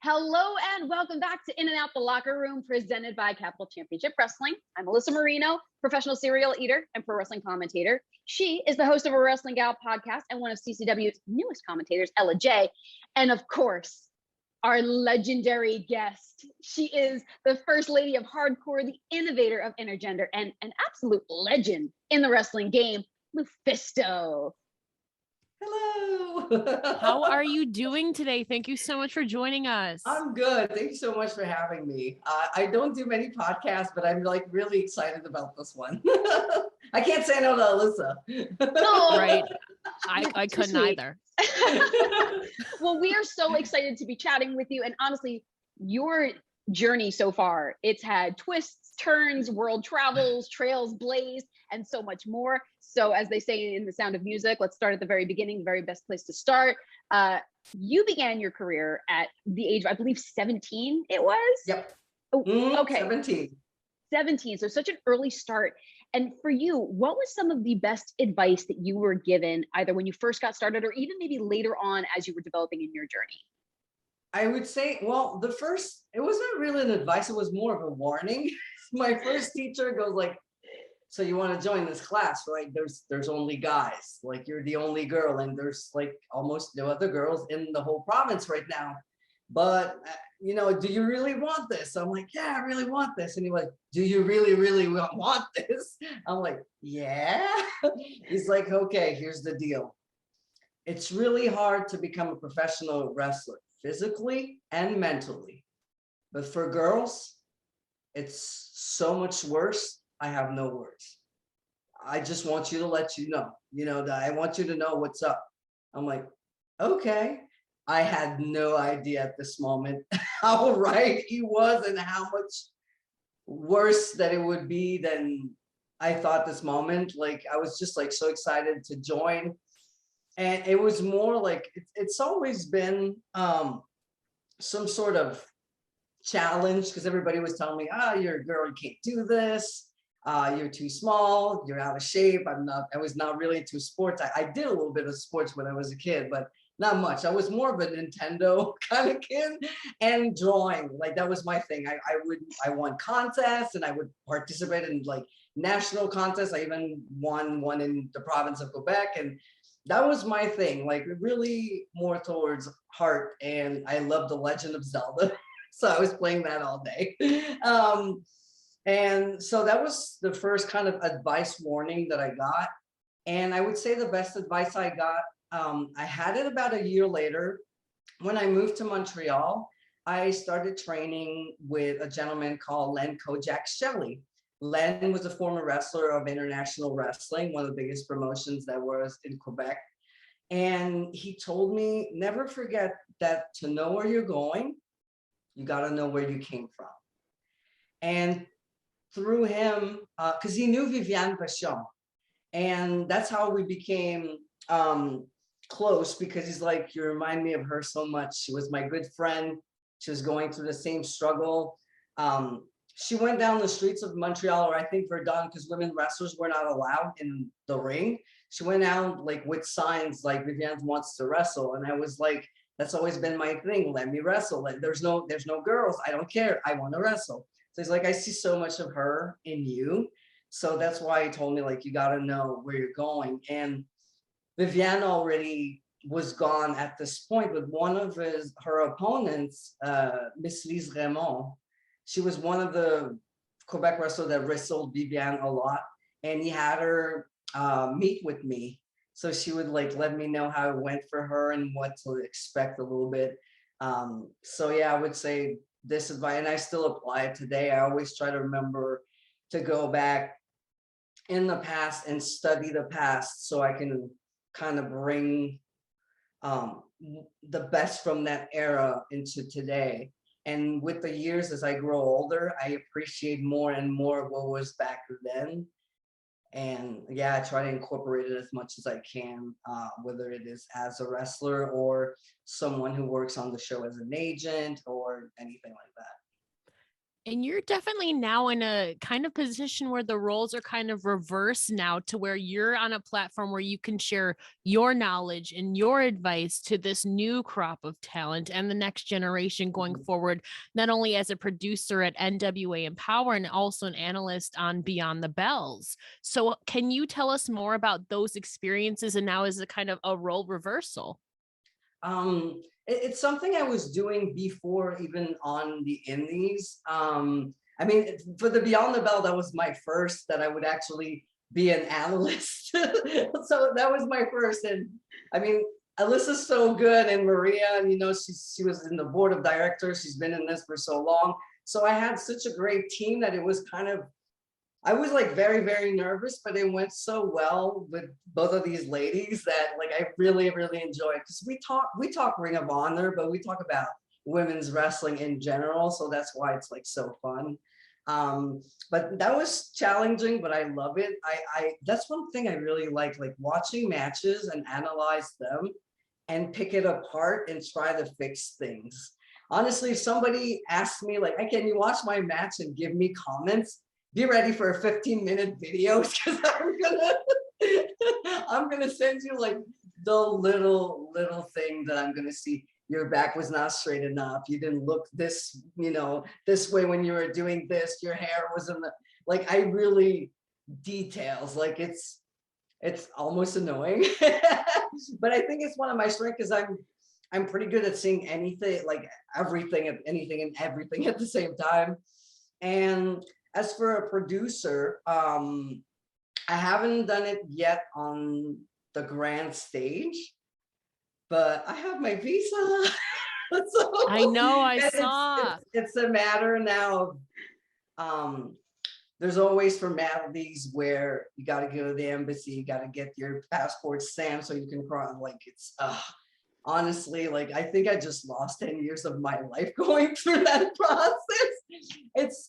Hello and welcome back to In and Out the Locker Room, presented by Capital Championship Wrestling. I'm Alyssa Marino, professional serial eater and pro wrestling commentator. She is the host of a Wrestling Gal podcast and one of CCW's newest commentators, Ella J. And of course, our legendary guest. She is the first lady of hardcore, the innovator of intergender, and an absolute legend in the wrestling game, LuFisto. Hello. How are you doing today? Thank you so much for joining us. I'm good. Thank you so much for having me. I don't do many podcasts, but I'm like really excited about this one. I can't say no to Alyssa. No. Right. I couldn't sweet. either. Well, we are so excited to be chatting with you. And honestly, your journey so far, it's had twists, turns, world travels, trails blazed, and so much more. So as they say in The Sound of Music, let's start at the very beginning, the very best place to start. You began your career at the age of, I believe, 17 it was? Yep. Oh, okay. 17. So such an early start. And for you, what was some of the best advice that you were given either when you first got started or even maybe later on as you were developing in your journey? I would say, well, it wasn't really an advice. It was more of a warning. My first teacher goes like, so you want to join this class, right? There's only guys, like you're the only girl, and there's like almost no other girls in the whole province right now. But do you really want this? I'm like, yeah, I really want this. And he's like, do you really want this? I'm like, yeah. He's like, okay, here's the deal. It's really hard to become a professional wrestler, physically and mentally. But for girls, it's so much worse. I have no words. I just want you to let you know, that I want you to know what's up. I'm like, okay. I had no idea at this moment how right he was and how much worse that it would be than I thought this moment. Like, I was just like so excited to join. And it was more like, it's always been some sort of challenge, because everybody was telling me, you're a girl, you can't do this. You're too small, you're out of shape. I was not really into sports. I did a little bit of sports when I was a kid, but not much. I was more of a Nintendo kind of kid, and drawing. Like, that was my thing. I won contests, and I would participate in like national contests. I even won one in the province of Quebec, and that was my thing. Like, really more towards heart. And I love The Legend of Zelda. So I was playing that all day. And so that was the first kind of advice warning that I got. And I would say the best advice I got, I had it about a year later. When I moved to Montreal, I started training with a gentleman called Len Kojak Shelley. Len was a former wrestler of International Wrestling, one of the biggest promotions that was in Quebec. And he told me, never forget that to know where you're going, you got to know where you came from. And through him, because he knew Viviane Pachon, and that's how we became close, because he's like, you remind me of her so much. She was my good friend. She was going through the same struggle. She went down the streets of Montreal, or I think Verdun, because women wrestlers were not allowed in the ring. She went out like with signs like Viviane wants to wrestle, and I was like, that's always been my thing. Let me wrestle. Like, there's no girls. I don't care. I want to wrestle. So he's like, I see so much of her in you. So that's why he told me, like, you got to know where you're going. And Viviane already was gone at this point, but one of her opponents, Miss Lise Raymond, she was one of the Quebec wrestlers that wrestled Viviane a lot. And he had her meet with me. So she would like let me know how it went for her and what to expect a little bit. So yeah, I would say this advice, and I still apply it today. I always try to remember to go back in the past and study the past, so I can kind of bring the best from that era into today. And with the years, as I grow older, I appreciate more and more of what was back then. And yeah, I try to incorporate it as much as I can, whether it is as a wrestler or someone who works on the show as an agent or anything like that. And you're definitely now in a kind of position where the roles are kind of reversed now, to where you're on a platform where you can share your knowledge and your advice to this new crop of talent and the next generation going forward, not only as a producer at NWA Empower and also an analyst on Beyond the Bells. So can you tell us more about those experiences and now as a kind of a role reversal? It's something I was doing before, even on the indies. I mean, for the Beyond the Bell, that was my first that I would actually be an analyst. So that was my first. And I mean, Alyssa's so good, and Maria, and she was in the board of directors. She's been in this for so long. So I had such a great team that it was kind of, I was like very, very nervous, but it went so well with both of these ladies that like I really, really enjoyed, because we talk Ring of Honor, but we talk about women's wrestling in general. So that's why it's like so fun. But that was challenging, but I love it. I that's one thing I really like watching matches and analyze them and pick it apart and try to fix things. Honestly, if somebody asks me like, hey, can you watch my match and give me comments? Be ready for a 15-minute video, because I'm gonna send you like the little thing that I'm gonna see. Your back was not straight enough. You didn't look this, this way when you were doing this. Your hair wasn't like, I really details. Like it's almost annoying, but I think it's one of my strengths, because I'm pretty good at seeing anything, like everything, anything and everything at the same time. And as for a producer, I haven't done it yet on the grand stage, but I have my visa. So, I know, I saw. It's a matter now of, there's always formalities where you got to go to the embassy, you got to get your passport stamped so you can cross. Like it's, honestly, like I think I just lost 10 years of my life going through that process.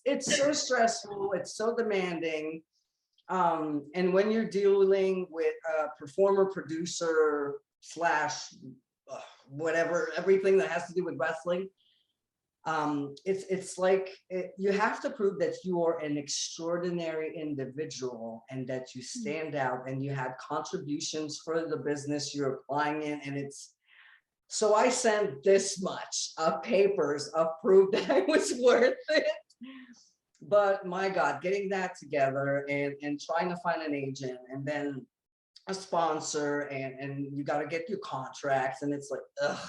It's so stressful, it's so demanding. And when you're dealing with a performer, producer slash whatever, everything that has to do with wrestling, it's like you have to prove that you are an extraordinary individual and that you stand out and you had contributions for the business you're applying in. And it's, so I sent this much of papers of proof that I was worth it. But my God, getting that together and trying to find an agent and then a sponsor, and you got to get your contracts, and it's like, ugh,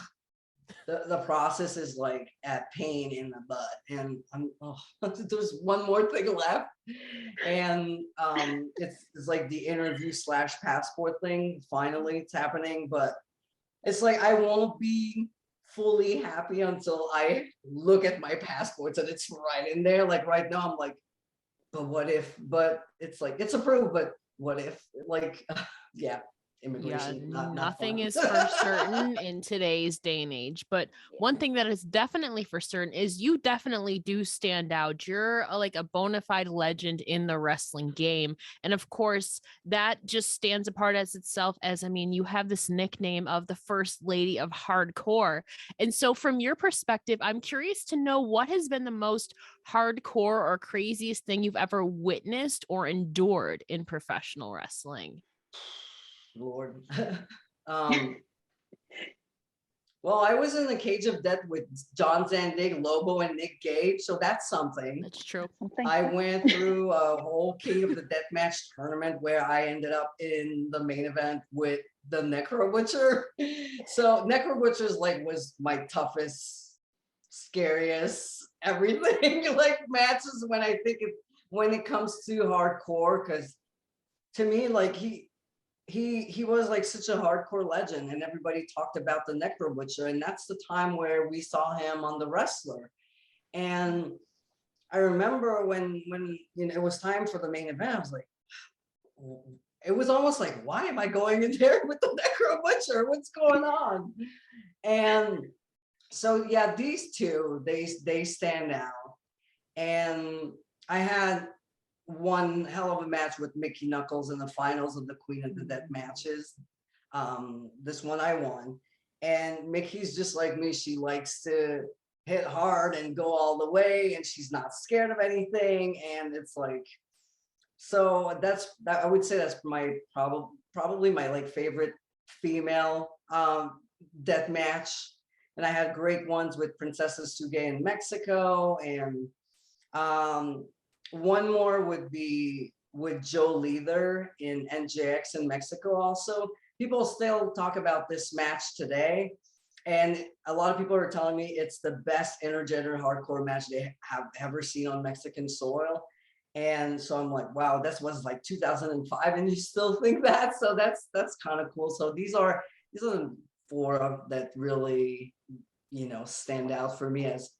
the process is like a pain in the butt. And there's one more thing left, and it's like the interview / passport thing. Finally, it's happening, but it's like I won't be fully happy until I look at my passports and it's right in there. Like right now, I'm like, but what if? But it's like it's approved, but what if? Like, yeah. Immigration, Nothing is for certain in today's day and age, but one thing that is definitely for certain is you definitely do stand out. You're like a bona fide legend in the wrestling game, and of course that just stands apart as itself. As I mean, you have this nickname of the First Lady of Hardcore, and so from your perspective, I'm curious to know what has been the most hardcore or craziest thing you've ever witnessed or endured in professional wrestling. Lord. Well, I was in the cage of death with John Zandig, Lobo, and Nick Gage, so that's something. That's true. I went through a whole King of the Deathmatch tournament where I ended up in the main event with the Necro Butcher. So Necro Butcher's like was my toughest, scariest, everything like matches when I think when it comes to hardcore, because to me, like he was like such a hardcore legend, and everybody talked about the Necro Butcher, and that's the time where we saw him on The Wrestler. And I remember when it was time for the main event, I was like, it was almost like, why am I going in there with the Necro Butcher? What's going on? And so yeah, these two, they stand out. And I had one hell of a match with Mickey Knuckles in the finals of the Queen of the Dead matches. This one I won. And Mickey's just like me. She likes to hit hard and go all the way, and she's not scared of anything. And it's like, so that I would say that's my probably my like favorite female death match. And I had great ones with Princesses Suge in Mexico, and one more would be with Joe Leather in NJX in Mexico also. People still talk about this match today, and a lot of people are telling me it's the best intergender hardcore match they have ever seen on Mexican soil. And so I'm like, wow, this was like 2005 and you still think that? So that's kind of cool. So these are the four that really, you know, stand out for me as,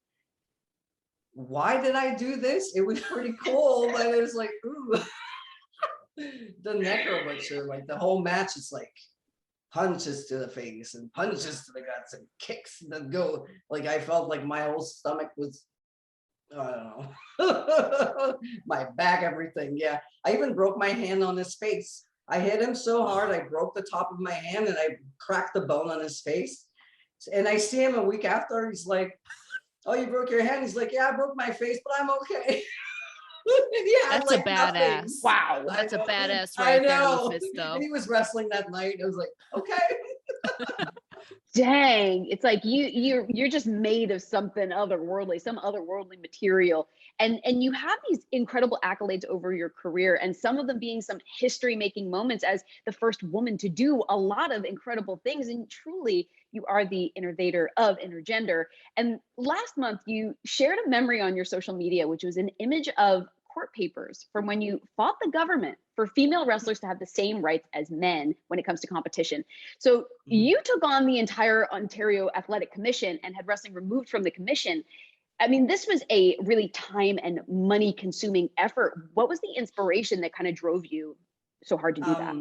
why did I do this? It was pretty cool, but it was like, ooh. The Necro Butcher, like the whole match is like punches to the face and punches to the guts and kicks that go. Like I felt like my whole stomach was, I don't know, my back, everything. Yeah, I even broke my hand on his face. I hit him so hard, I broke the top of my hand and I cracked the bone on his face. And I see him a week after, he's like, oh, you broke your hand? He's like, yeah, I broke my face, but I'm okay. That's like a badass. Nothing. Wow, that's a badass right there, LuFisto. And he was wrestling that night. I was like, okay. Dang, it's like you're just made of something otherworldly, some otherworldly material. And you have these incredible accolades over your career, and some of them being some history-making moments as the first woman to do a lot of incredible things. And truly, you are the innovator of intergender. And last month, you shared a memory on your social media, which was an image of court papers from when you fought the government for female wrestlers to have the same rights as men when it comes to competition. So you took on the entire Ontario Athletic Commission and had wrestling removed from the commission. I mean, this was a really time and money consuming effort. What was the inspiration that kind of drove you so hard to do that?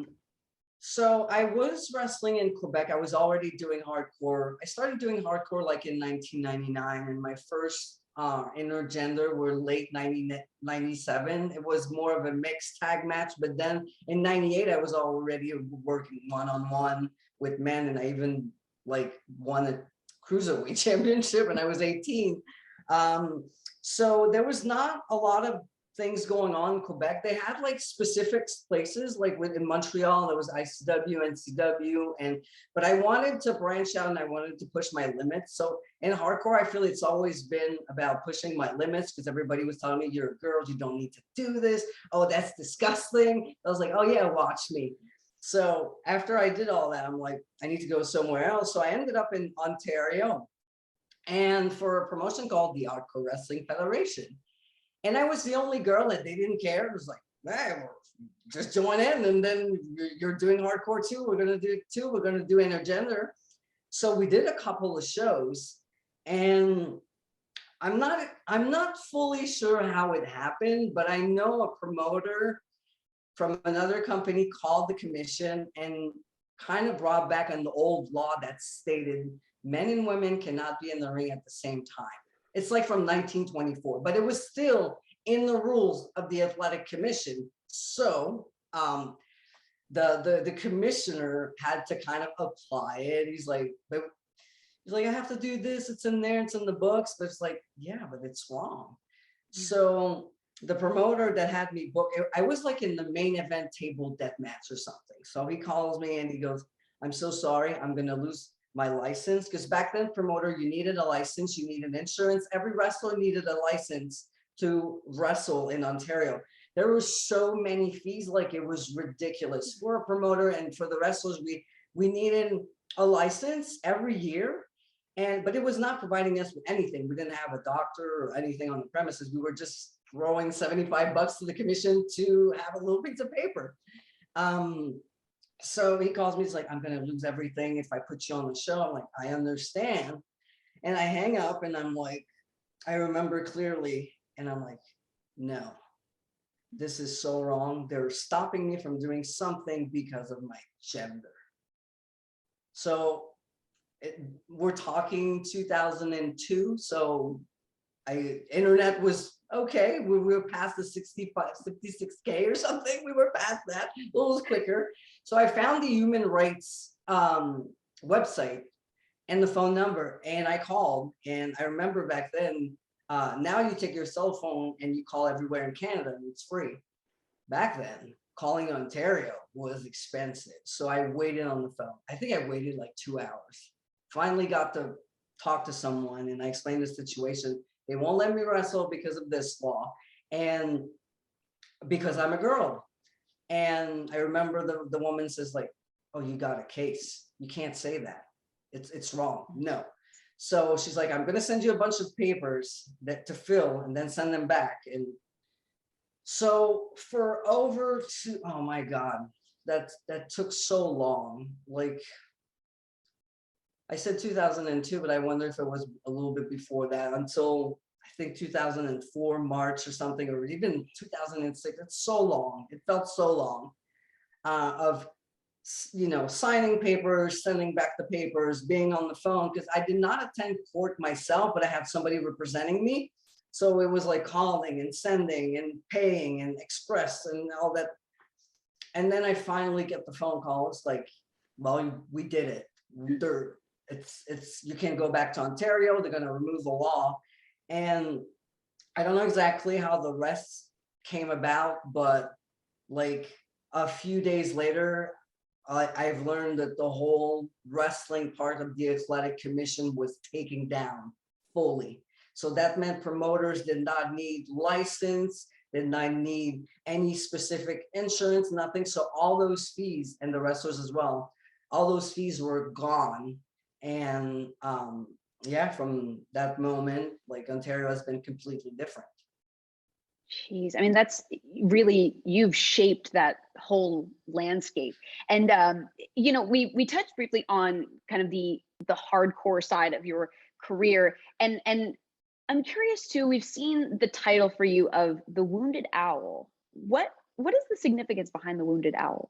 So I was wrestling in Quebec. I was already doing hardcore. I started doing hardcore like in 1999, and my first intergender were late 97. It was more of a mixed tag match, but then in 98 I was already working one-on-one with men, and I even like won a cruiserweight championship when I was 18. So there was not a lot of things going on in Quebec. They had like specific places, like in Montreal, there was ICW, NCW, but I wanted to branch out and I wanted to push my limits. So in hardcore, I feel it's always been about pushing my limits, because everybody was telling me, you're a girl, you don't need to do this. Oh, that's disgusting. I was like, oh yeah, watch me. So after I did all that, I'm like, I need to go somewhere else. So I ended up in Ontario, and for a promotion called the Hardcore Wrestling Federation. And I was the only girl that they didn't care. It was like, hey, just join in, and then you're doing hardcore too. We're gonna do it too. We're gonna do intergender. So we did a couple of shows, and I'm not fully sure how it happened, but I know a promoter from another company called the commission and kind of brought back an old law that stated men and women cannot be in the ring at the same time. It's like from 1924, but it was still in the rules of the athletic commission. So the commissioner had to kind of apply it. He's like, I have to do this. It's in there. It's in the books. But it's like, yeah, but it's wrong. So the promoter that had me book, I was like in the main event table death match or something. So he calls me and he goes, I'm so sorry. I'm going to lose my license, because back then, promoter, you needed a license, you needed insurance. Every wrestler needed a license to wrestle in Ontario. There were so many fees, like it was ridiculous for a promoter, and for the wrestlers, we needed a license every year, but it was not providing us with anything. We didn't have a doctor or anything on the premises. We were just throwing $75 to the commission to have a little piece of paper. So he calls me, he's like, I'm going to lose everything if I put you on the show. I'm like, I understand. And I hang up, and I'm like, I remember clearly, and I'm like, no, this is so wrong. They're stopping me from doing something because of my gender. So we're talking 2002. So internet was okay. We were past the 66K or something. We were past that. It was quicker. So I found the human rights website, and the phone number. And I called, and I remember back then, now you take your cell phone and you call everywhere in Canada and it's free. Back then, calling Ontario was expensive. So I waited on the phone. I think I waited like 2 hours. Finally got to talk to someone, and I explained the situation. They won't let me wrestle because of this law and because I'm a girl. And I remember the woman says like, oh, you got a case. You can't say that. It's wrong. No. So she's like, I'm going to send you a bunch of papers to fill and then send them back. And so for oh my God, that took so long. Like I said 2002, but I wonder if it was a little bit before that, until I think 2004, March or something, or even 2006. It's so long. It felt so long of, signing papers, sending back the papers, being on the phone, because I did not attend court myself, but I had somebody representing me. So it was like calling and sending and paying and express and all that. And then I finally get the phone call. It's like, well, we did it. It's you can't go back to Ontario. They're going to remove the law. And I don't know exactly how the rest came about, but like a few days later, I've learned that the whole wrestling part of the athletic commission was taken down fully. So that meant promoters did not need license, did not need any specific insurance, nothing. So all those fees, and the wrestlers as well, all those fees were gone. And yeah, from that moment, like Ontario has been completely different. Jeez, I mean, that's really, you've shaped that whole landscape. And we touched briefly on kind of the hardcore side of your career, and I'm curious too. We've seen the title for you of the Wounded Owl. What is the significance behind the Wounded Owl?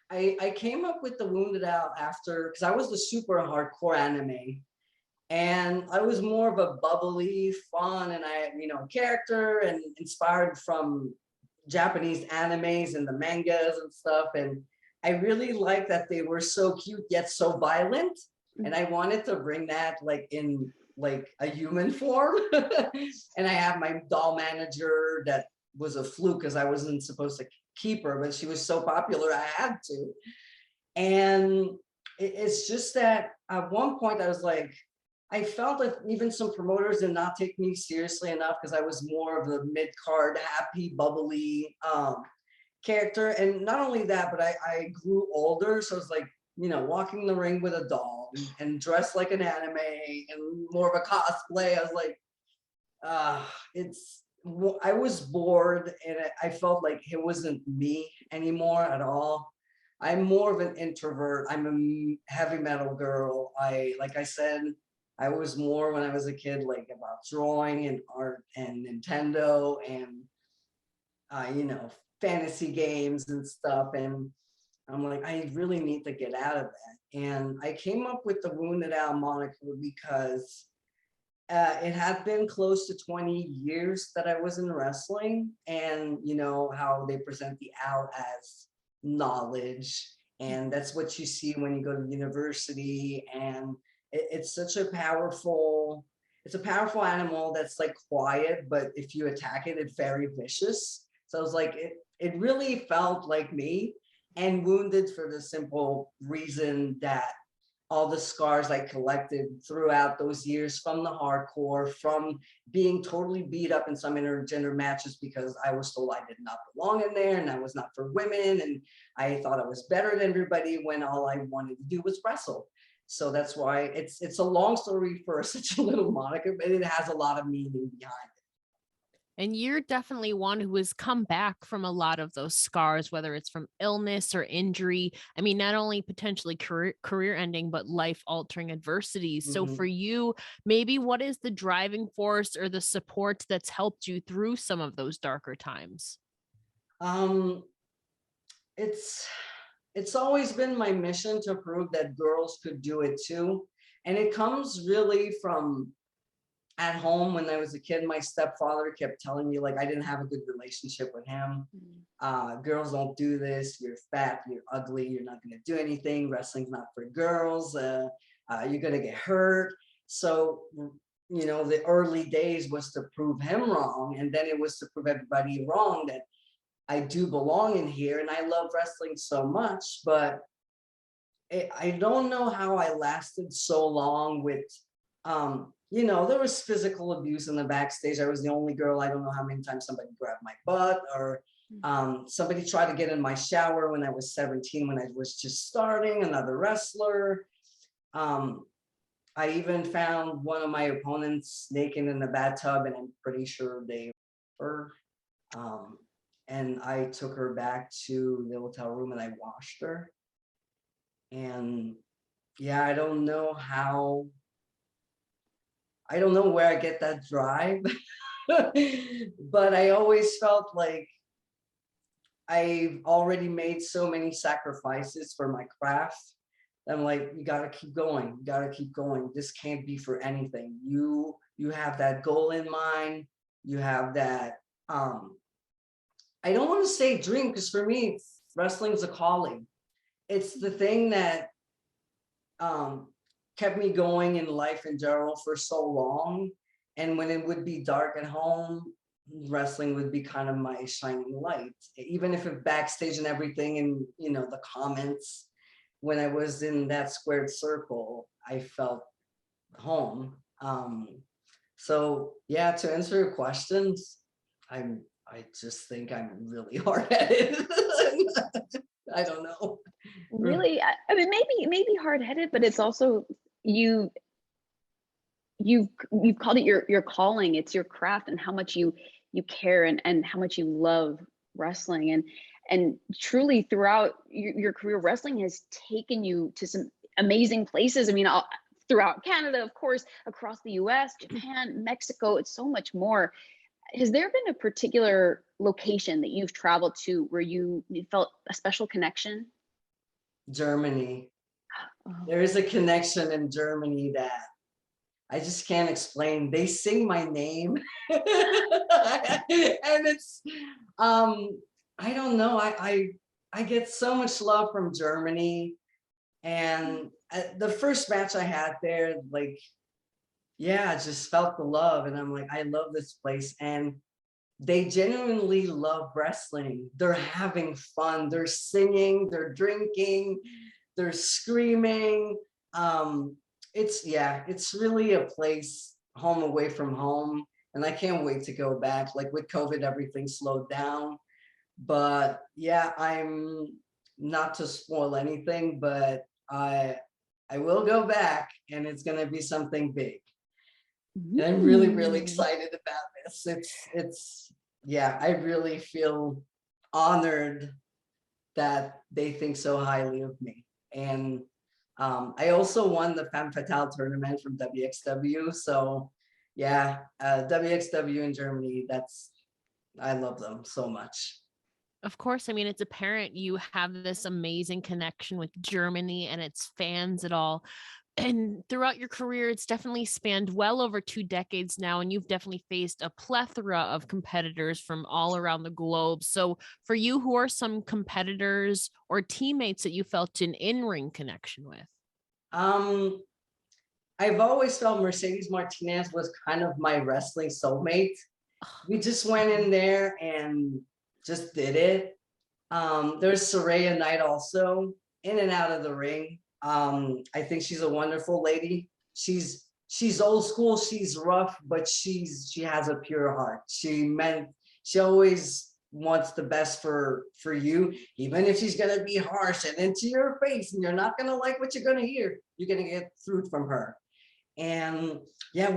I came up with the Wounded Owl after, because I was the super hardcore anime, and I was more of a bubbly, fun, and character, and inspired from Japanese animes and the mangas and stuff. And I really liked that they were so cute yet so violent, and I wanted to bring that like in like a human form. And I have my doll manager that was a fluke because I wasn't supposed to keep her, but she was so popular I had to. And it's just that at one point I was like, I felt that even some promoters did not take me seriously enough, because I was more of the mid-card, happy, bubbly character. And not only that, but I grew older. So it's like, walking the ring with a doll and dressed like an anime and more of a cosplay. I was like, I was bored, and I felt like it wasn't me anymore at all. I'm more of an introvert. I'm a heavy metal girl. Like I said, I was more when I was a kid, like about drawing and art and Nintendo and, fantasy games and stuff. And I'm like, I really need to get out of that. And I came up with the Wounded Owl moniker because it had been close to 20 years that I was in wrestling, and how they present the owl as knowledge, and that's what you see when you go to university. And it's such a powerful animal that's like quiet, but if you attack it, it's very vicious. So I was like, it really felt like me. And wounded for the simple reason that all the scars I collected throughout those years from the hardcore, from being totally beat up in some intergender matches because I was told I did not belong in there and I was not for women, and I thought I was better than everybody when all I wanted to do was wrestle. So that's why it's a long story for such a little moniker, but it has a lot of meaning behind it. And you're definitely one who has come back from a lot of those scars, whether it's from illness or injury. I mean, not only potentially career ending, but life altering adversities. So for you, maybe what is the driving force or the support that's helped you through some of those darker times? It's always been my mission to prove that girls could do it too. And it comes really from at home. When I was a kid, my stepfather kept telling me like I didn't have a good relationship with him. Girls don't do this. You're fat, you're ugly, you're not going to do anything. Wrestling's not for girls. you're gonna get hurt. So, you know, the early days was to prove him wrong, and then it was to prove everybody wrong that I do belong in here, and I love wrestling so much. But I don't know how I lasted so long with, you know, there was physical abuse in the backstage. I was the only girl. I don't know how many times somebody grabbed my butt, or somebody tried to get in my shower when I was 17, when I was just starting, another wrestler. I even found one of my opponents naked in the bathtub, and I'm pretty sure they were. And I took her back to the hotel room and I washed her. And yeah, I don't know where I get that drive, but I always felt like I've already made so many sacrifices for my craft. I'm like, you gotta keep going, you gotta keep going. This can't be for anything. You have that goal in mind. You have that, I don't want to say dream, because for me, wrestling's a calling. It's the thing that kept me going in life in general for so long. And when it would be dark at home, wrestling would be kind of my shining light. Even if it backstage and everything, and you know, the comments, when I was in that squared circle, I felt home. So yeah, to answer your questions, I just think I'm really hard-headed. I don't know. Really, I mean, maybe hard-headed, but it's also you've called it your calling. It's your craft, and how much you care, and how much you love wrestling, and truly throughout your career, wrestling has taken you to some amazing places. I mean, throughout Canada, of course, across the US, Japan, Mexico, it's so much more. Has there been a particular location that you've traveled to where you felt a special connection? Germany. Oh. There is a connection in Germany that I just can't explain. They sing my name. And it's I don't know. I get so much love from Germany. And the first match I had there, like, yeah, I just felt the love, and I'm like, I love this place. And they genuinely love wrestling. They're having fun. They're singing, they're drinking, they're screaming. It's really a place, home away from home. And I can't wait to go back. Like with COVID, everything slowed down. But yeah, I'm not to spoil anything, but I will go back, and it's gonna be something big. And I'm really, really excited about this. It's yeah, I really feel honored that they think so highly of me. And I also won the Femme Fatale tournament from WXW. So yeah, WXW in Germany, I love them so much. Of course, I mean, it's apparent you have this amazing connection with Germany and its fans at all. And throughout your career, it's definitely spanned well over 2 decades now, and you've definitely faced a plethora of competitors from all around the globe. So for you, who are some competitors or teammates that you felt an in-ring connection with? I've always felt Mercedes Martinez was kind of my wrestling soulmate. We just went in there and just did it. There's Saraya Knight also, in and out of the ring. I think she's a wonderful lady. She's old school, she's rough, but she has a pure heart. She always wants the best for you, even if she's gonna be harsh and into your face, and you're not gonna like what you're gonna hear. You're gonna get fruit from her. And yeah,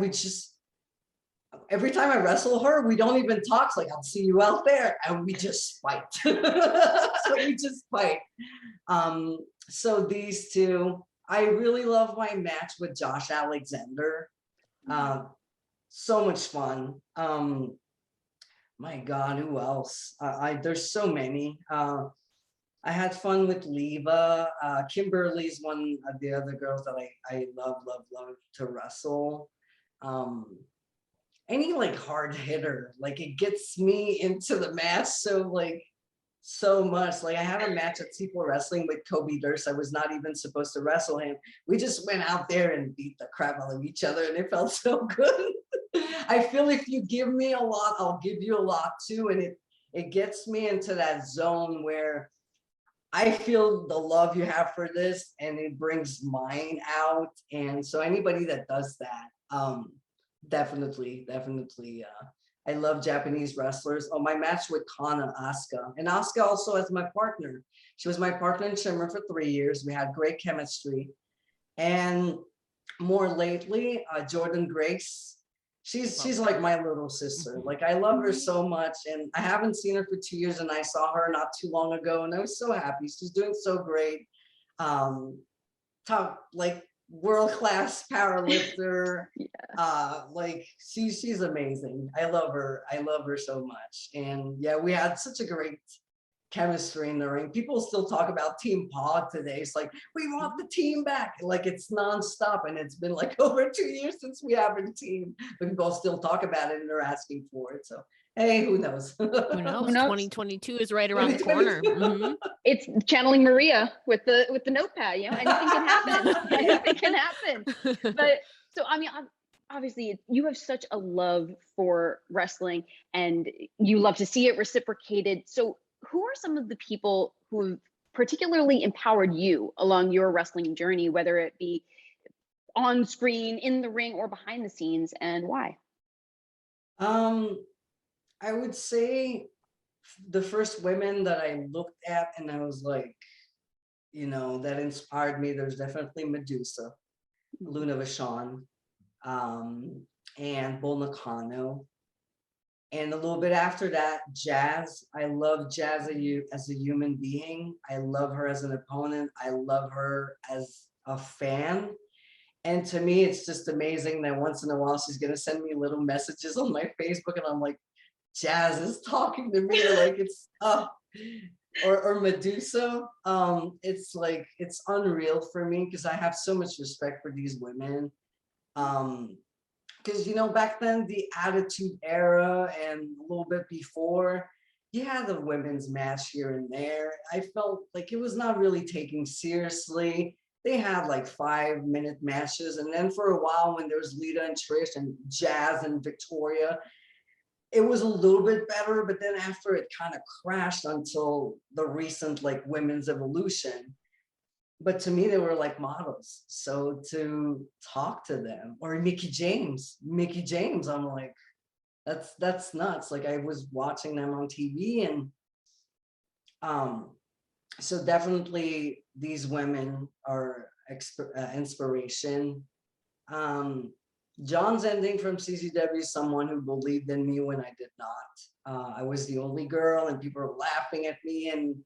every time I wrestle her, we don't even talk. It's like, I'll see you out there, and we just fight. We just fight. So these two, I really love my match with Josh Alexander. So much fun. My God, who else? There's so many. I had fun with Leva. Kimberly's one of the other girls that I love to wrestle. Any like hard hitter, like it gets me into the match. So like so much. Like I had a match at C4 Wrestling with Kobe Durst. I was not even supposed to wrestle him. We just went out there and beat the crap out of each other, and it felt so good. I feel if you give me a lot, I'll give you a lot too. And it gets me into that zone where I feel the love you have for this, and it brings mine out. And so anybody that does that, definitely, I love Japanese wrestlers. Oh, my match with Kana, Asuka. And Asuka also as my partner. She was my partner in Shimmer for 3 years. We had great chemistry. And more lately, Jordan Grace. She's like my little sister. Like I love her so much. And I haven't seen her for 2 years, and I saw her not too long ago, and I was so happy. She's doing so great. Top like world-class powerlifter. Like she's amazing. I love her so much. And yeah, we had such a great chemistry in the ring. People still talk about Team Pod today. It's like, we want the team back. Like it's nonstop, and it's been like over 2 years since we have a team, but people still talk about it and they're asking for it. So hey, who knows? Who knows? 2022 is right around the corner. It's channeling Maria with the notepad. You know, anything can happen. Anything can happen. But so I mean, obviously, you have such a love for wrestling, and you love to see it reciprocated. So who are some of the people who have particularly empowered you along your wrestling journey, whether it be on screen, in the ring, or behind the scenes, and why? I would say the first women that I looked at and I was like, you know, that inspired me, there's definitely Medusa, Luna Vachon, and Bull Nakano. And a little bit after that, Jazz. I love Jazz as a human being. I love her as an opponent. I love her as a fan. And to me, it's just amazing that once in a while she's gonna send me little messages on my Facebook, and I'm like, Jazz is talking to me. Like it's or Medusa. It's like it's unreal for me because I have so much respect for these women. Because you know, back then the Attitude Era and a little bit before, you had the women's match here and there. I felt like it was not really taken seriously. They had like 5-minute matches, and then for a while when there was Lita and Trish and Jazz and Victoria, it was a little bit better, but then after it kind of crashed until the recent like women's evolution. But to me, they were like models. So to talk to them, or Mickey James, I'm like, that's nuts. Like I was watching them on TV, and so definitely these women are inspiration. John's ending from CCW, someone who believed in me when I did not. I was the only girl, and people were laughing at me, and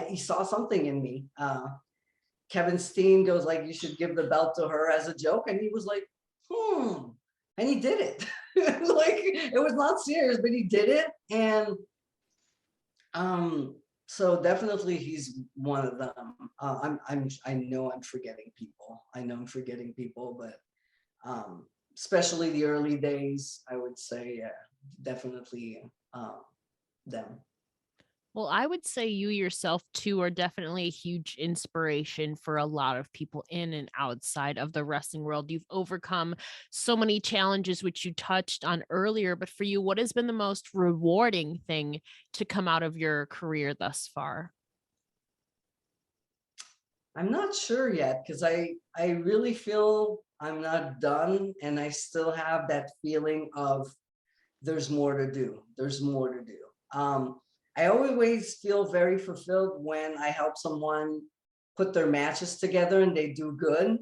he saw something in me. Kevin Steen goes like, you should give the belt to her as a joke. And he was like, and he did it. Like, it was not serious, but he did it. And so definitely he's one of them. I know I'm forgetting people. But especially the early days, I would say, yeah, definitely them. Well, I would say you yourself too are definitely a huge inspiration for a lot of people in and outside of the wrestling world. You've overcome so many challenges, which you touched on earlier, but for you, what has been the most rewarding thing to come out of your career thus far? I'm not sure yet, because I really feel I'm not done, and I still have that feeling of there's more to do. I always feel very fulfilled when I help someone put their matches together and they do good.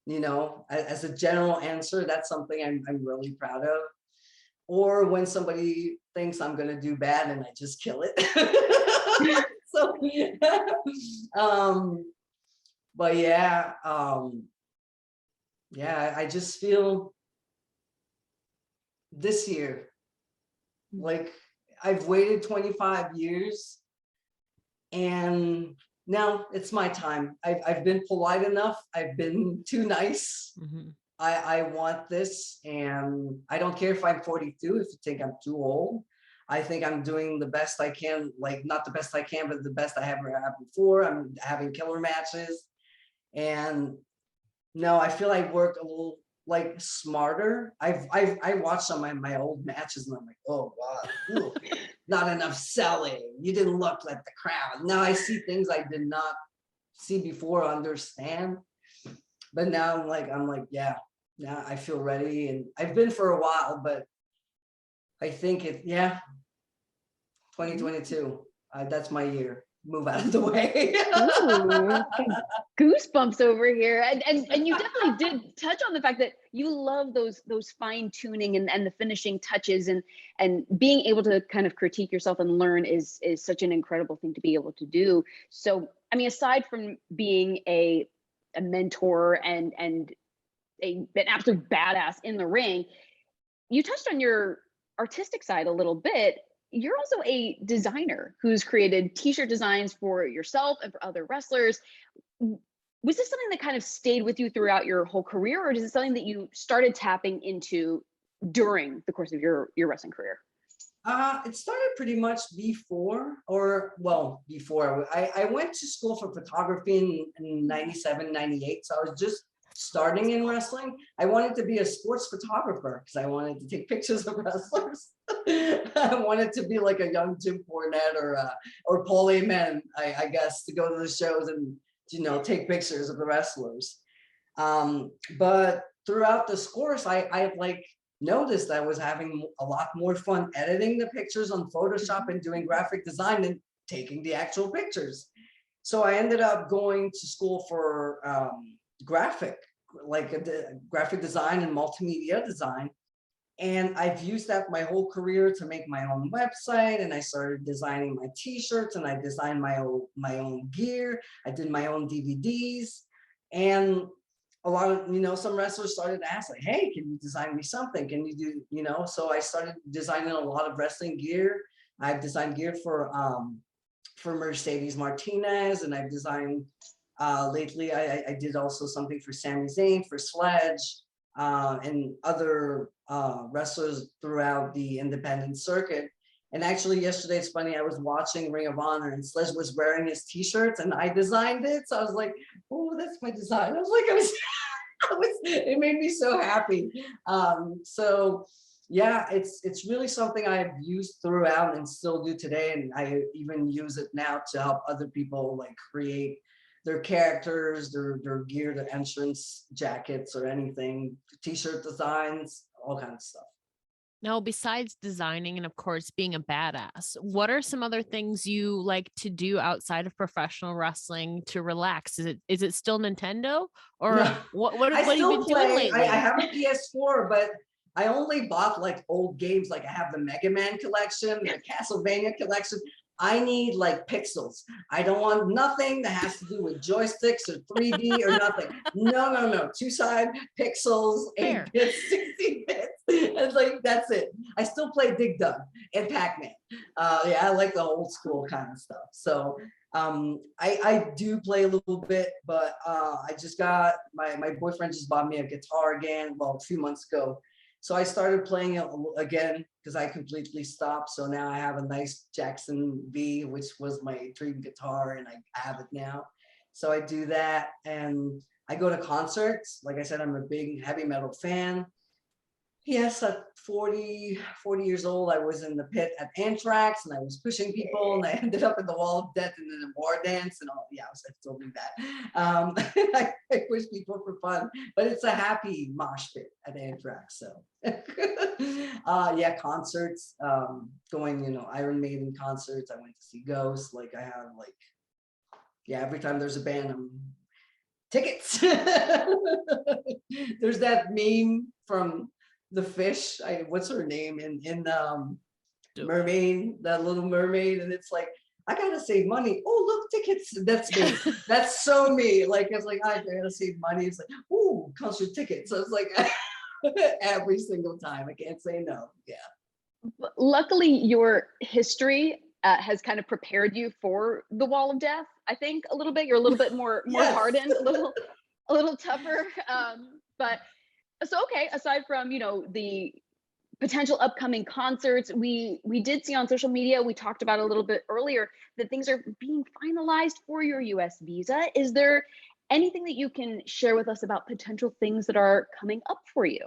You know, as a general answer, that's something I'm really proud of. Or when somebody thinks I'm gonna do bad and I just kill it. So, but yeah, yeah, I just feel this year, like I've waited 25 years, and now it's my time. I've been polite enough. I've been too nice. I want this, and I don't care if I'm 42, if you think I'm too old. I think I'm doing the best I can, like not the best I can, but the best I ever had before. I'm having killer matches. And no, I feel I work a little like smarter. I watched some of my old matches and I'm like, oh wow, ooh, not enough selling. You didn't look like the crowd. Now I see things I did not see before, understand. But now I'm like, yeah, now I feel ready. And I've been for a while, but I think 2022. That's my year. Move out of the way. Ooh, goosebumps over here. And you definitely did touch on the fact that you love those fine tuning and the finishing touches, and being able to kind of critique yourself and learn is such an incredible thing to be able to do. So, I mean, aside from being a mentor and an absolute badass in the ring, you touched on your artistic side a little bit. You're also a designer who's created t-shirt designs for yourself and for other wrestlers. Was this something that kind of stayed with you throughout your whole career, or is it something that you started tapping into during the course of your wrestling career? It started pretty much before. I went to school for photography in 97, 98. So I was just starting in wrestling. I wanted to be a sports photographer because I wanted to take pictures of wrestlers. I wanted to be like a young Jim Cornette or Paul Amen, I guess, to go to the shows and, take pictures of the wrestlers. But throughout this course, I like noticed I was having a lot more fun editing the pictures on Photoshop and doing graphic design than taking the actual pictures. So I ended up going to school for graphic design and multimedia design. And I've used that my whole career to make my own website, and I started designing my t-shirts, and I designed my own gear. I did my own DVDs, and a lot of, some wrestlers started to ask, like, hey, can you design me something? Can you do, so I started designing a lot of wrestling gear. I've designed gear for Mercedes Martinez, and I've designed, lately, I did also something for Sami Zayn, for Sledge, and other wrestlers throughout the independent circuit. And actually yesterday, it's funny, I was watching Ring of Honor and Sledge was wearing his t-shirts and I designed it. So I was like, oh, that's my design. I was it made me so happy. So yeah, it's really something I've used throughout and still do today. And I even use it now to help other people like create their characters, their gear, their entrance jackets or anything, t-shirt designs, all kinds of stuff. Now, besides designing and of course being a badass, what are some other things you like to do outside of professional wrestling to relax? Is it still Nintendo, or no, what have you been doing lately? I have a PS4, but I only bought like old games. Like I have the Mega Man collection, the Castlevania collection. I need like pixels. I don't want nothing that has to do with joysticks or 3D or nothing. No. 2-side pixels, 8 bits, 16 bits. It's like, that's it. I still play Dig Dug and Pac-Man. I like the old school kind of stuff. So I do play a little bit, but I just got, my boyfriend just bought me a guitar again, a few months ago. So I started playing it again because I completely stopped. So now I have a nice Jackson V, which was my dream guitar, and I have it now. So I do that, and I go to concerts. Like I said, I'm a big heavy metal fan. Yes, at 40 years old, I was in the pit at Anthrax, and I was pushing people, and I ended up in the Wall of Death and then a war dance, and all. Yeah, I still do that. I push people for fun, but it's a happy mosh pit at Anthrax. So, concerts, going, Iron Maiden concerts. I went to see Ghost. Like I have, every time there's a band, tickets. There's that meme from the fish, what's her name in Mermaid, that Little Mermaid, and it's like, I gotta save money. Oh, look, tickets. That's me. That's so me. Like it's like I gotta save money. It's like, ooh, concert tickets. So it's like every single time. I can't say no. Yeah. Luckily, your history has kind of prepared you for the Wall of Death. I think a little bit. You're a little bit more Yes. hardened, a little tougher. But so, okay, aside from, the potential upcoming concerts. We did see on social media, we talked about a little bit earlier, that things are being finalized for your US visa. Is there anything that you can share with us about potential things that are coming up for you?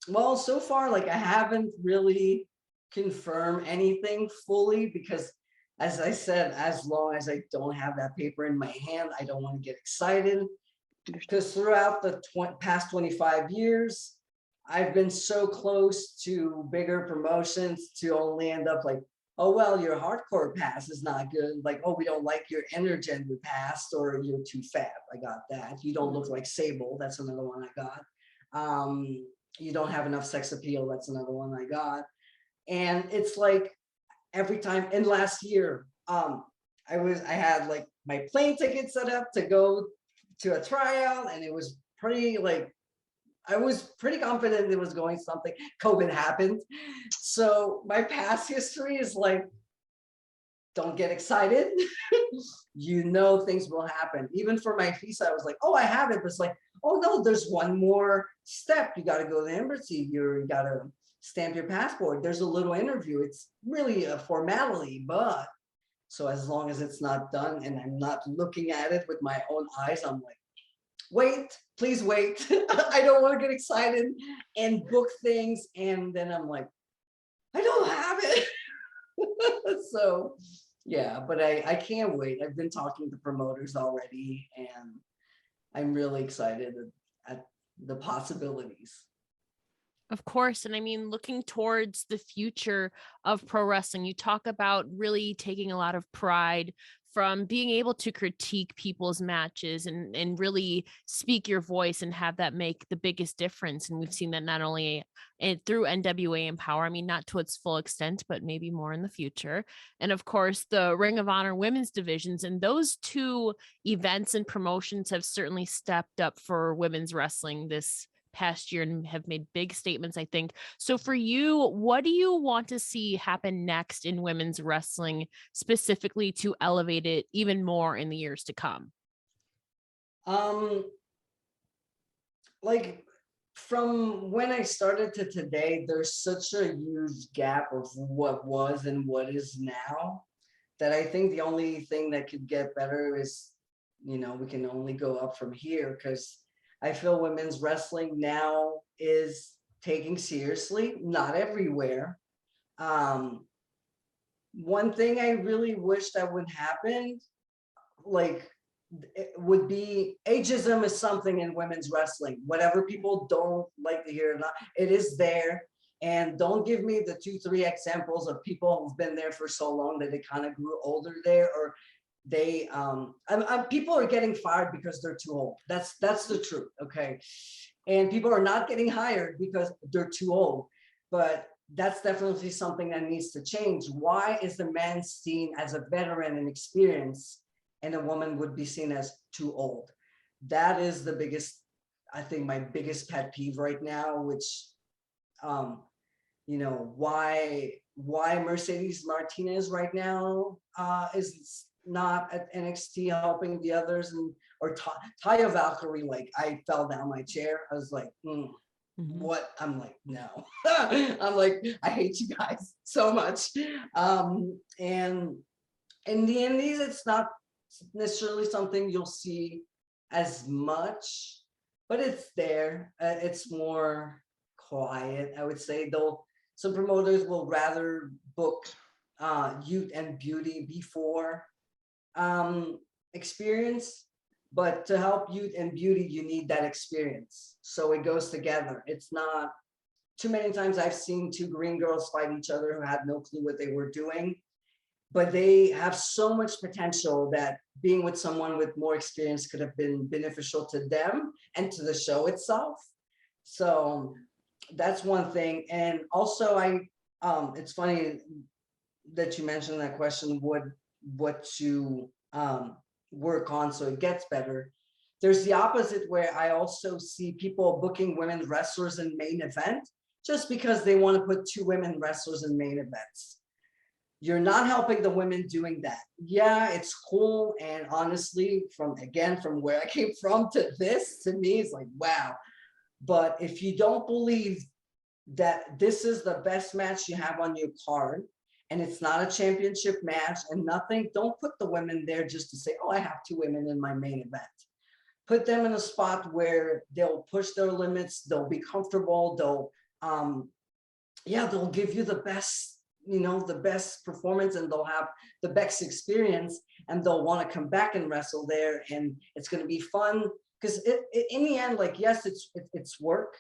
Well, so far, like I haven't really confirmed anything fully because, as I said, as long as I don't have that paper in my hand, I don't want to get excited. Because throughout the past 25 years, I've been so close to bigger promotions to only end up like, oh, well, your hardcore pass is not good. Like, oh, we don't like your intergender pass, or you're too fat. I got that. You don't look like Sable. That's another one I got. You don't have enough sex appeal. That's another one I got. And it's like every time, and last year, I had like my plane ticket set up to go to a tryout, and it was pretty like, I was pretty confident it was going something. COVID happened. So my past history is like, don't get excited. You know, things will happen. Even for my visa, I was like, oh, I have it. But it's like, oh no, there's one more step. You got to go to the embassy. You got to stamp your passport. There's a little interview. It's really a formality, but so as long as it's not done and I'm not looking at it with my own eyes, I'm like, wait, please wait. I don't want to get excited and book things. And then I'm like, I don't have it. So yeah, but I can't wait. I've been talking to promoters already, and I'm really excited at the possibilities. Of course. And I mean, looking towards the future of pro wrestling, you talk about really taking a lot of pride from being able to critique people's matches and really speak your voice and have that make the biggest difference. And we've seen that not only through NWA Empower, I mean, not to its full extent, but maybe more in the future. And of course, the Ring of Honor women's divisions, and those two events and promotions have certainly stepped up for women's wrestling this past year and have made big statements, I think. So for you, what do you want to see happen next in women's wrestling, specifically to elevate it even more in the years to come? Like from when I started to today, there's such a huge gap of what was and what is now that I think the only thing that could get better is, we can only go up from here, because I feel women's wrestling now is taking seriously, not everywhere. One thing I really wish that would happen, like, it would be ageism is something in women's wrestling. Whatever people don't like to hear, it is there. And don't give me the 2-3 examples of people who've been there for so long that they kind of grew older there, or they people are getting fired because they're too old. That's the truth. Okay. And people are not getting hired because they're too old. But that's definitely something that needs to change. Why is the man seen as a veteran and experienced, and a woman would be seen as too old? That is the biggest, I think, my biggest pet peeve right now, which why Mercedes Martinez right now is not at NXT helping the others, or Taya Valkyrie, like, I fell down my chair. I was like, what? I'm like, no. I'm like, I hate you guys so much. And in the indies, it's not necessarily something you'll see as much, but it's there. It's more quiet, I would say. Though some promoters will rather book youth and beauty before experience, but to help youth and beauty, you need that experience. So it goes together. It's not too many times I've seen two green girls fight each other who had no clue what they were doing, but they have so much potential that being with someone with more experience could have been beneficial to them and to the show itself. So that's one thing. And also, it's funny that you mentioned that question, what to work on so it gets better. There's the opposite, where I also see people booking women wrestlers in main event just because they want to put 2 women wrestlers in main events. You're not helping the women doing that. Yeah, it's cool. And honestly, from where I came from to this, to me, it's like, wow, But if you don't believe that this is the best match you have on your card, and it's not a championship match and nothing, don't put the women there just to say, oh, I have 2 women in my main event. Put them in a spot where they'll push their limits, they'll be comfortable, they'll give you the best, the best performance, and they'll have the best experience, and they'll want to come back and wrestle there, and it's going to be fun. Because in the end, like, yes, it's work.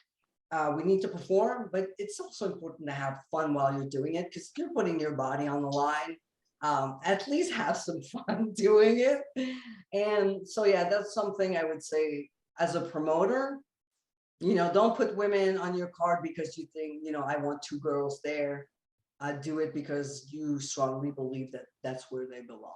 We need to perform, but it's also important to have fun while you're doing it, because you're putting your body on the line. At least have some fun doing it. And so, yeah, that's something I would say as a promoter. Don't put women on your card because you think, I want 2 girls there. Do it because you strongly believe that that's where they belong.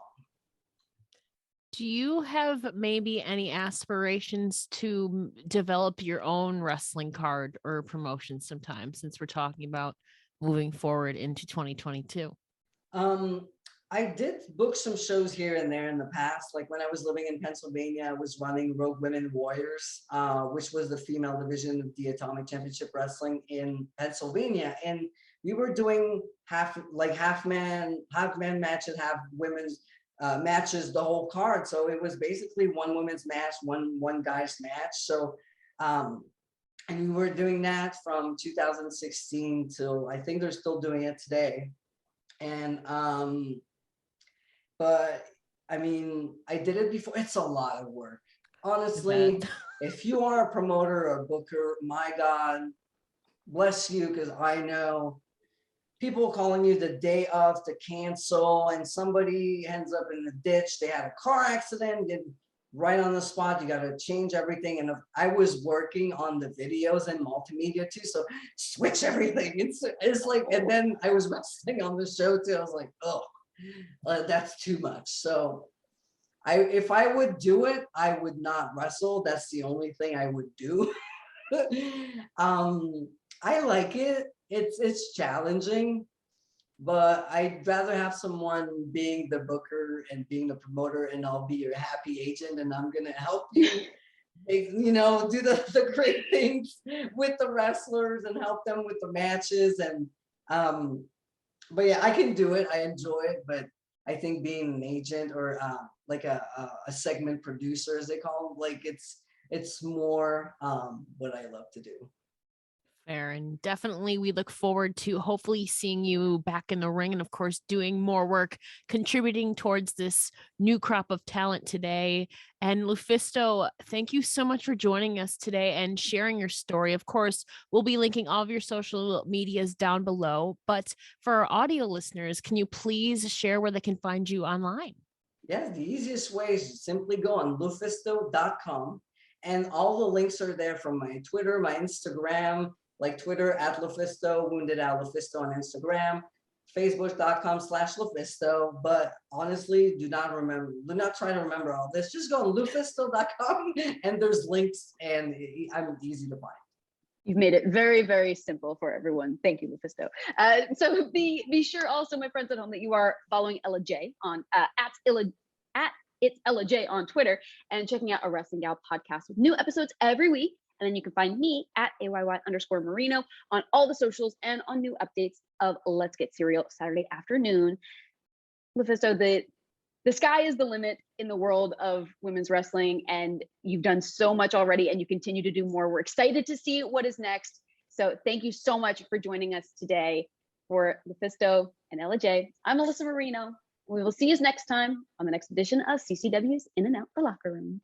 Do you have maybe any aspirations to develop your own wrestling card or promotion sometime, since we're talking about moving forward into 2022? I did book some shows here and there in the past. Like when I was living in Pennsylvania, I was running Rogue Women Warriors, which was the female division of the Atomic Championship Wrestling in Pennsylvania. And we were doing half man matches, half women's matches, the whole card. So it was basically 1 women's match, one guy's match. So and we were doing that from 2016 till, I think they're still doing it today. And but I mean, I did it before. It's a lot of work, honestly. If you are a promoter or booker, my God, bless you, because I know people calling you the day of to cancel, and somebody ends up in the ditch. They had a car accident, get right on the spot. You got to change everything. And I was working on the videos and multimedia too, so switch everything. It's like, and then I was wrestling on the show too. I was like, oh, that's too much. So if I would do it, I would not wrestle. That's the only thing I would do. I like it. It's challenging, but I'd rather have someone being the booker and being the promoter, and I'll be your happy agent, and I'm gonna help you, do the great things with the wrestlers and help them with the matches. And but yeah, I can do it. I enjoy it, but I think being an agent or like a segment producer, as they call them, like it's more what I love to do. Fair. And definitely we look forward to hopefully seeing you back in the ring, and of course doing more work contributing towards this new crop of talent today. And LuFisto, thank you so much for joining us today and sharing your story. Of course, we'll be linking all of your social medias down below, but for our audio listeners, can you please share where they can find you online? Yeah, the easiest way is to simply go on LuFisto.com, and all the links are there from my Twitter, my Instagram, like Twitter @LuFisto, Wounded Al LuFisto on Instagram, Facebook.com/LuFisto. But honestly, do not try to remember all this. Just go on LuFisto.com and there's links, and I'm easy to find. You've made it very, very simple for everyone. Thank you, LuFisto. So be sure also, my friends at home, that you are following Ella J on it's Ella J on Twitter, and checking out a Wrestling Gal podcast with new episodes every week. And then you can find me at @AYY_Marino on all the socials and on new updates of Let's Get Serial Saturday afternoon. LuFisto, the sky is the limit in the world of women's wrestling, and you've done so much already, and you continue to do more. We're excited to see what is next. So thank you so much for joining us today. For LuFisto and Ella J, I'm Alyssa Marino. We will see you next time on the next edition of CCW's In and Out the Locker Room.